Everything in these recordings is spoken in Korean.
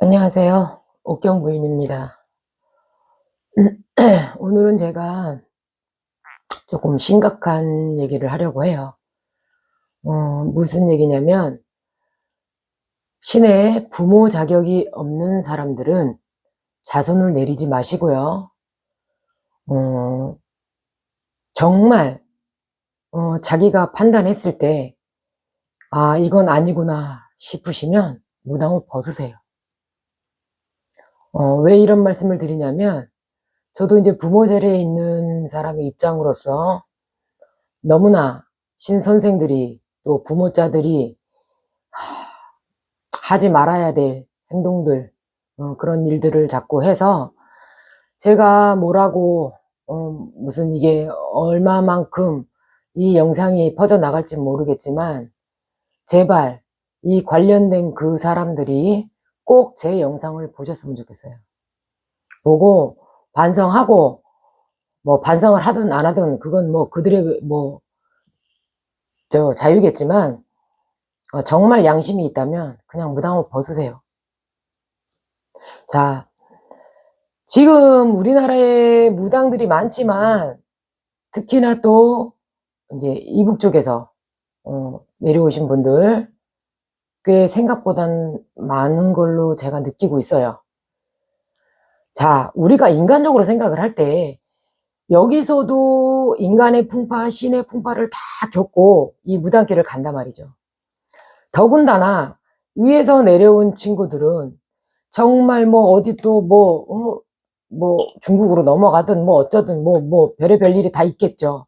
안녕하세요. 옥경 부인입니다. 오늘은 제가 조금 심각한 얘기를 하려고 해요. 무슨 얘기냐면, 시내에 부모 자격이 없는 사람들은 자손을 내리지 마시고요. 어, 정말, 자기가 판단했을 때, 아, 이건 아니구나 싶으시면 무당을 벗으세요. 왜 이런 말씀을 드리냐면, 저도 이제 부모 자리에 있는 사람의 입장으로서 너무나 신선생들이 또 부모자들이 하지 말아야 될 행동들, 그런 일들을 자꾸 해서 제가 뭐라고 무슨 이게 얼마만큼 이 영상이 퍼져나갈지 모르겠지만 제발 이 관련된 그 사람들이 꼭 제 영상을 보셨으면 좋겠어요. 보고 반성하고 뭐 반성을 하든 안 하든 그건 뭐 그들의 뭐 자유겠지만 정말 양심이 있다면 그냥 무당을 벗으세요. 자, 지금 우리나라에 무당들이 많지만 특히나 또 이제 이북 쪽에서 내려오신 분들 꽤 생각보단 많은 걸로 제가 느끼고 있어요. 자, 우리가 인간적으로 생각을 할 때 여기서도 인간의 풍파, 신의 풍파를 다 겪고 이 무당길을 간단 말이죠. 더군다나 위에서 내려온 친구들은 정말 뭐 어디 또 뭐 중국으로 넘어가든 뭐 어쩌든 뭐 별의별 일이 다 있겠죠.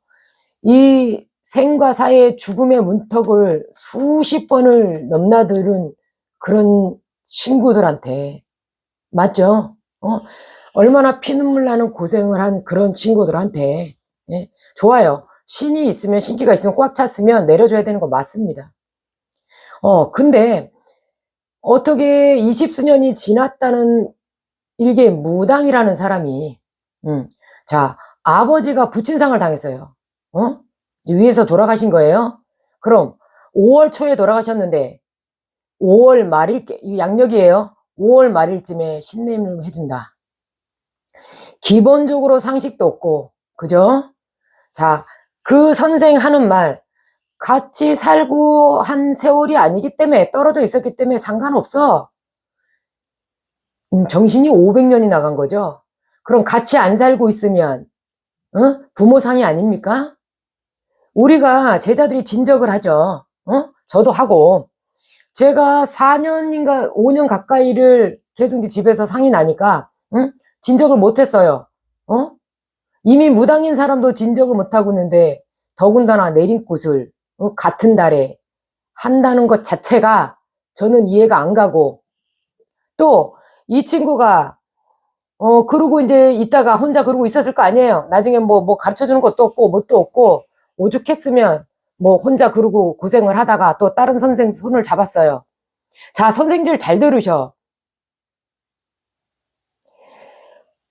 이 생과 사의 죽음의 문턱을 수십 번을 넘나드는 그런 친구들한테, 맞죠? 얼마나 피눈물 나는 고생을 한 그런 친구들한테, 예? 좋아요. 신이 있으면, 신기가 있으면 꽉 찼으면 내려줘야 되는 거 맞습니다. 근데 어떻게 20수년이 지났다는 일개 무당이라는 사람이, 자, 아버지가 부친상을 당했어요. 위에서 돌아가신 거예요? 그럼 5월 초에 돌아가셨는데 5월 말일, 양력이에요. 5월 말일쯤에 신내림을 해준다. 기본적으로 상식도 없고, 그죠? 자, 그 선생 하는 말, 같이 살고 한 세월이 아니기 때문에, 떨어져 있었기 때문에 상관없어. 정신이 500년이 나간 거죠. 그럼 같이 안 살고 있으면 부모상이 아닙니까? 우리가 제자들이 진적을 하죠. 저도 하고. 제가 4년인가 5년 가까이를 계속 이제 집에서 상이 나니까 진적을 못했어요. 이미 무당인 사람도 진적을 못하고 있는데 더군다나 내린꽃을 같은 달에 한다는 것 자체가 저는 이해가 안 가고, 또 이 친구가 그러고 이제 있다가 혼자 그러고 있었을 거 아니에요. 나중에 뭐 가르쳐 주는 것도 없고 뭣도 없고 오죽했으면 뭐 혼자 그러고 고생을 하다가 또 다른 선생 손을 잡았어요. 자, 선생들 잘 들으셔.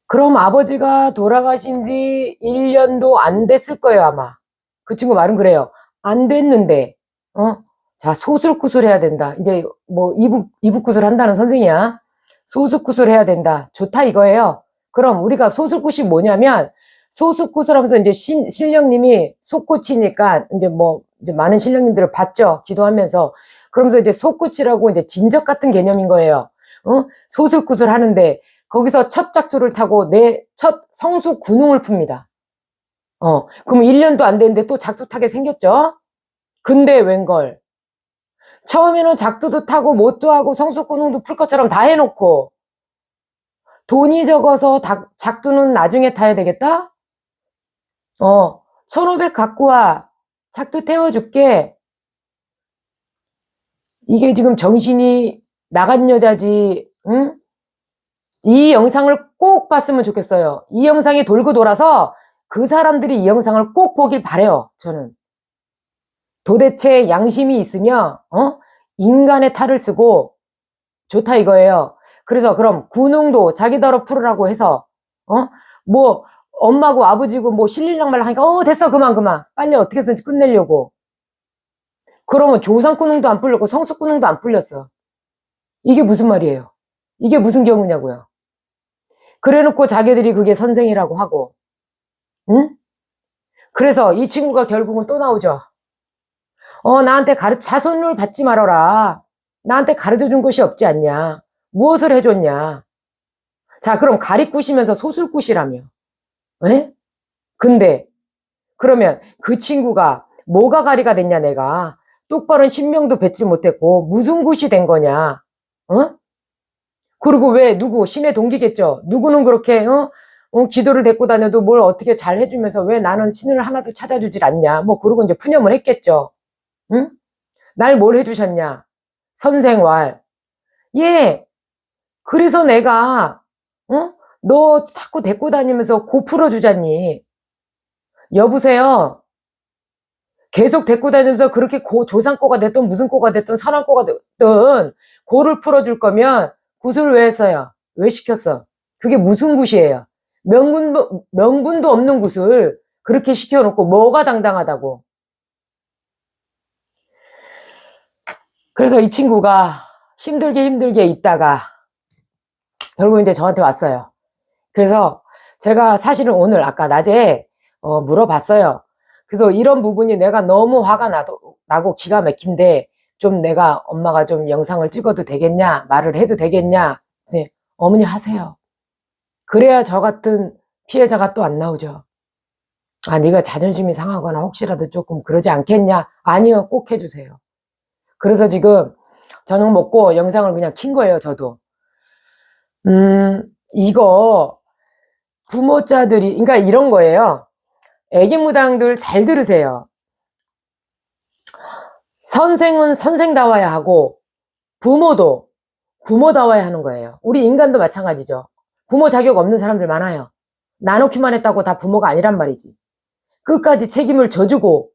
그럼 아버지가 돌아가신 지 1년도 안 됐을 거예요, 아마. 그 친구 말은 그래요. 안 됐는데, 자, 소술구술 해야 된다. 이제 뭐 이북구술 한다는 선생이야. 소술구술 해야 된다. 좋다 이거예요. 그럼 우리가 소술굿이 뭐냐면, 소술굿을 하면서 이제 신령님이 속굿이니까 이제 많은 신령님들을 봤죠. 기도하면서. 그러면서 이제 속굿이라고 이제 진적 같은 개념인 거예요. 소술굿을 하는데, 거기서 첫 작두를 타고 내 첫 성수 군웅을 풉니다. 그럼 1년도 안 됐는데 또 작두 타게 생겼죠? 근데 웬걸. 처음에는 작두도 타고 못도 하고 성수 군웅도 풀 것처럼 다 해놓고 돈이 적어서 작두는 나중에 타야 되겠다? 1,500 갖고 와. 작두 태워줄게. 이게 지금 정신이 나간 여자지, 응? 이 영상을 꼭 봤으면 좋겠어요. 이 영상이 돌고 돌아서 그 사람들이 이 영상을 꼭 보길 바래요. 저는. 도대체 양심이 있으면 인간의 탈을 쓰고 좋다 이거예요. 그래서 그럼 군웅도 자기더러 풀으라고 해서 뭐 엄마고 아버지고 뭐 실리랑 말랑 하니까 됐어 그만 빨리 어떻게 해서든지 끝내려고. 그러면 조상 군웅도 안 풀렸고 성숙 군웅도 안 풀렸어. 이게 무슨 말이에요? 이게 무슨 경우냐고요. 그래놓고 자기들이 그게 선생이라고 하고, 응? 그래서 이 친구가 결국은 또 나오죠. 나한테 자손을 받지 말아라. 나한테 가르쳐준 것이 없지 않냐. 무엇을 해줬냐. 자, 그럼 가리꾸시면서 소술꾸시라며. 에? 근데 그러면 그 친구가 뭐가 가리가 됐냐 내가. 똑바른 신명도 뱉지 못했고 무슨 굿이 된 거냐. 어? 그리고 왜 누구 신의 동기겠죠. 누구는 그렇게 기도를 데리고 다녀도 뭘 어떻게 잘 해주면서 왜 나는 신을 하나도 찾아주질 않냐. 뭐 그러고 이제 푸념을 했겠죠. 응? 날 뭘 해주셨냐. 선생왈. 예. 그래서 내가 너 자꾸 데리고 다니면서 고 풀어주잖니. 여보세요. 계속 데리고 다니면서 그렇게 조상꼬가 됐든 무슨 꼬가 됐든 사랑꼬가 됐든 고를 풀어줄 거면 굿을 왜 했어요? 왜 시켰어? 그게 무슨 굿이에요? 명분도 없는 굿을 그렇게 시켜놓고 뭐가 당당하다고. 그래서 이 친구가 힘들게 있다가 결국 이제 저한테 왔어요. 그래서 제가 사실은 오늘 아까 낮에 물어봤어요. 그래서 이런 부분이 내가 너무 화가 나고 기가 막힌데 좀 내가 엄마가 좀 영상을 찍어도 되겠냐 말을 해도 되겠냐. 네, 어머니 하세요. 그래야 저 같은 피해자가 또 안 나오죠. 아, 네가 자존심이 상하거나 혹시라도 조금 그러지 않겠냐. 아니요, 꼭 해주세요. 그래서 지금 저녁 먹고 영상을 그냥 킨 거예요. 저도 이거 부모자들이 그러니까 이런 거예요. 애기무당들 잘 들으세요. 선생은 선생다워야 하고 부모도 부모다워야 하는 거예요. 우리 인간도 마찬가지죠. 부모 자격 없는 사람들 많아요. 나놓기만 했다고 다 부모가 아니란 말이지. 끝까지 책임을 져주고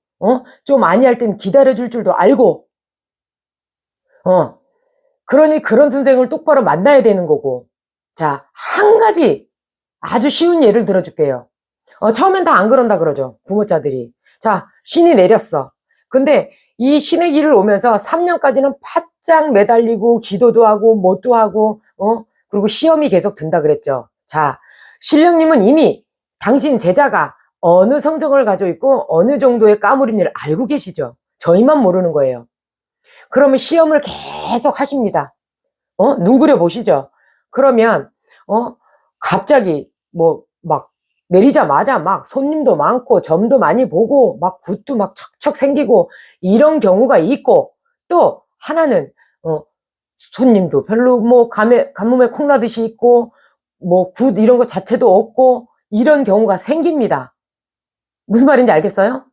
좀 아니할 땐 기다려줄 줄도 알고 그러니 그런 선생을 똑바로 만나야 되는 거고. 자, 한 가지 아주 쉬운 예를 들어줄게요. 처음엔 다 안 그런다 그러죠. 부모자들이. 자, 신이 내렸어. 근데 이 신의 길을 오면서 3년까지는 바짝 매달리고 기도도 하고 뭣도 하고 그리고 시험이 계속 든다 그랬죠. 자, 신령님은 이미 당신 제자가 어느 성적을 가지고 있고 어느 정도의 까무린 일을 알고 계시죠. 저희만 모르는 거예요. 그러면 시험을 계속 하십니다. 눈 그려 보시죠. 그러면 갑자기 막 내리자마자 막 손님도 많고 점도 많이 보고 막 굿도 막 척척 생기고 이런 경우가 있고, 또 하나는 손님도 별로 뭐 가뭄에 콩나듯이 있고 뭐 굿 이런 것 자체도 없고 이런 경우가 생깁니다. 무슨 말인지 알겠어요?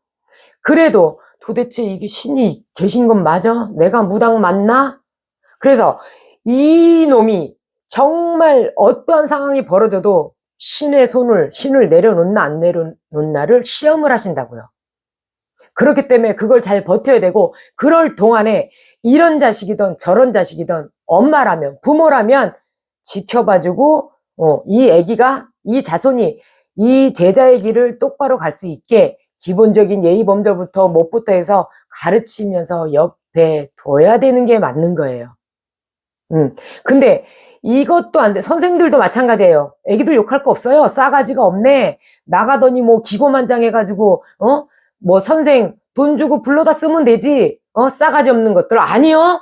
그래도 도대체 이게 신이 계신 건 맞아? 내가 무당 맞나? 그래서 이 놈이 정말 어떠한 상황이 벌어져도 신을 내려놓나 안 내려놓나를 시험을 하신다고요. 그렇기 때문에 그걸 잘 버텨야 되고, 그럴 동안에 이런 자식이든 저런 자식이든 엄마라면 부모라면 지켜봐주고 이 애기가 이 자손이 이 제자의 길을 똑바로 갈 수 있게 기본적인 예의범절부터 못부터 해서 가르치면서 옆에 둬야 되는 게 맞는 거예요. 근데 이것도 안 돼. 선생들도 마찬가지예요. 애기들 욕할 거 없어요. 싸가지가 없네. 나가더니 뭐 기고만장해가지고 뭐 선생 돈 주고 불러다 쓰면 되지. 싸가지 없는 것들. 아니요.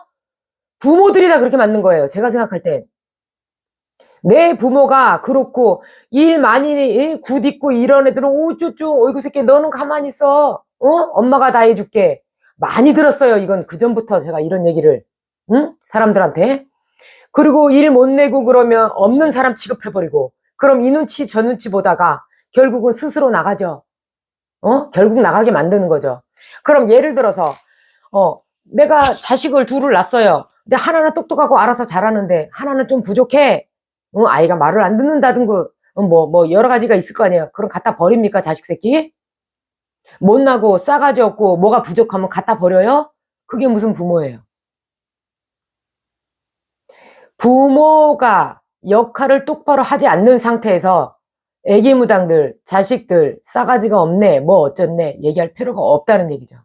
부모들이 다 그렇게 맞는 거예요. 제가 생각할 땐. 내 부모가 그렇고 일 많이 굿 있고 이런 애들은 오쭈쭈 어이구 새끼 너는 가만히 있어. 엄마가 다 해줄게. 많이 들었어요. 이건 그전부터 제가 이런 얘기를 사람들한테. 그리고 일 못 내고 그러면 없는 사람 취급해버리고, 그럼 이 눈치 저 눈치 보다가 결국은 스스로 나가죠. 결국 나가게 만드는 거죠. 그럼 예를 들어서 내가 자식을 둘을 낳았어요. 근데 하나는 똑똑하고 알아서 잘하는데 하나는 좀 부족해. 아이가 말을 안 듣는다든가 뭐 여러 가지가 있을 거 아니에요. 그럼 갖다 버립니까, 자식 새끼? 못나고 싸가지 없고 뭐가 부족하면 갖다 버려요? 그게 무슨 부모예요? 부모가 역할을 똑바로 하지 않는 상태에서 애기무당들, 자식들 싸가지가 없네, 뭐 어쩌네 얘기할 필요가 없다는 얘기죠.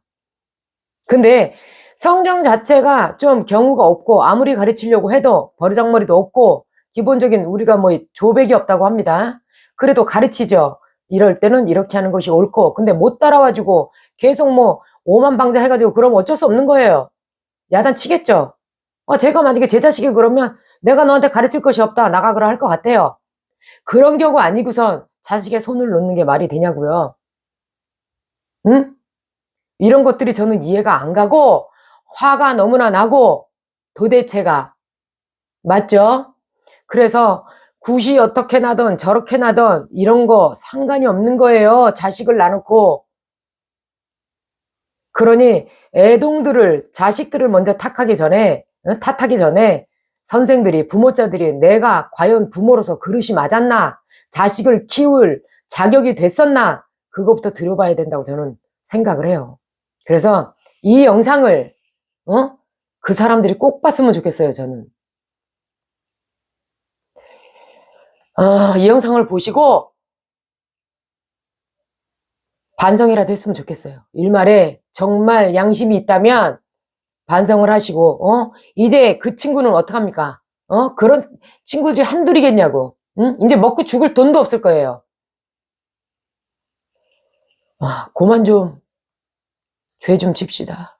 근데 성경 자체가 좀 경우가 없고 아무리 가르치려고 해도 버르장머리도 없고 기본적인 우리가 뭐 조백이 없다고 합니다. 그래도 가르치죠. 이럴 때는 이렇게 하는 것이 옳고. 근데 못 따라와주고 계속 뭐 오만방자 해가지고 그러면 어쩔 수 없는 거예요. 야단치겠죠. 제가 만약에 제 자식이 그러면 내가 너한테 가르칠 것이 없다. 나가거라 할 것 같아요. 그런 경우 아니고선 자식의 손을 놓는 게 말이 되냐고요. 응? 이런 것들이 저는 이해가 안 가고 화가 너무나 나고 도대체가 맞죠? 그래서 굿이 어떻게 나든 저렇게 나든 이런 거 상관이 없는 거예요. 자식을 낳아놓고. 그러니 애동들을 자식들을 먼저 탓하기 전에 선생들이 부모자들이 내가 과연 부모로서 그릇이 맞았나 자식을 키울 자격이 됐었나 그것부터 들어봐야 된다고 저는 생각을 해요. 그래서 이 영상을 그 사람들이 꼭 봤으면 좋겠어요. 저는 이 영상을 보시고 반성이라도 했으면 좋겠어요. 일말에 정말 양심이 있다면 반성을 하시고 이제 그 친구는 어떡합니까? 그런 친구들이 한둘이겠냐고. 응? 이제 먹고 죽을 돈도 없을 거예요. 그만 좀 죄 좀 집시다.